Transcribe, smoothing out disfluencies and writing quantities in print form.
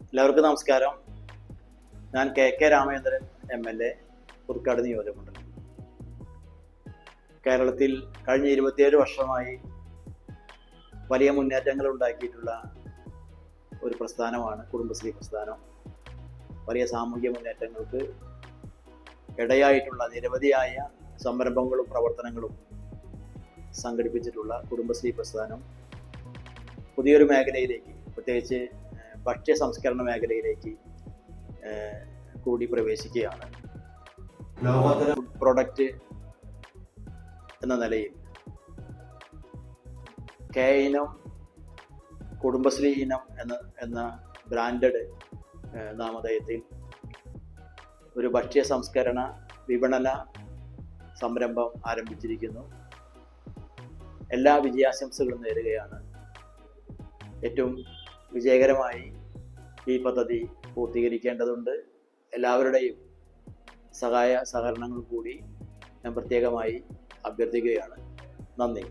എല്ലാവർക്കും നമസ്കാരം. ഞാൻ കെ രാമചന്ദ്രൻ MLA, പുതുക്കാട് നിയോജകമണ്ഡലം. കേരളത്തിൽ കഴിഞ്ഞ 27 വർഷമായി വലിയ മുന്നേറ്റങ്ങൾ ഉണ്ടാക്കിയിട്ടുള്ള ഒരു പ്രസ്ഥാനമാണ് കുടുംബശ്രീ പ്രസ്ഥാനം. വലിയ സാമൂഹിക മുന്നേറ്റങ്ങൾക്ക് ഇടയായിട്ടുള്ള നിരവധിയായ സംരംഭങ്ങളും പ്രവർത്തനങ്ങളും സംഘടിപ്പിച്ചിട്ടുള്ള കുടുംബശ്രീ പ്രസ്ഥാനം പുതിയൊരു മേഖലയിലേക്ക്, പ്രത്യേകിച്ച് ഭക്ഷ്യ സംസ്കരണ മേഖലയിലേക്ക് കൂടി പ്രവേശിക്കുകയാണ്. ലോകോത്തര പ്രൊഡക്റ്റ് എന്ന നിലയിൽ കെ ഇനം, കുടുംബശ്രീ ഇനം എന്ന ബ്രാൻഡഡ് നാമധേയത്തിൽ ഒരു ഭക്ഷ്യ സംസ്കരണ വിപണന സംരംഭം ആരംഭിച്ചിരിക്കുന്നു. എല്ലാ വിജയാശംസകളും നേരുകയാണ്. ഏറ്റവും വിജയകരമായി ഈ പദ്ധതി പൂർത്തീകരിക്കേണ്ടതുണ്ട്. എല്ലാവരുടെയും സഹായ സഹകരണങ്ങൾ കൂടി ഞാൻ പ്രത്യേകമായി അഭ്യർത്ഥിക്കുകയാണ്. നന്ദി.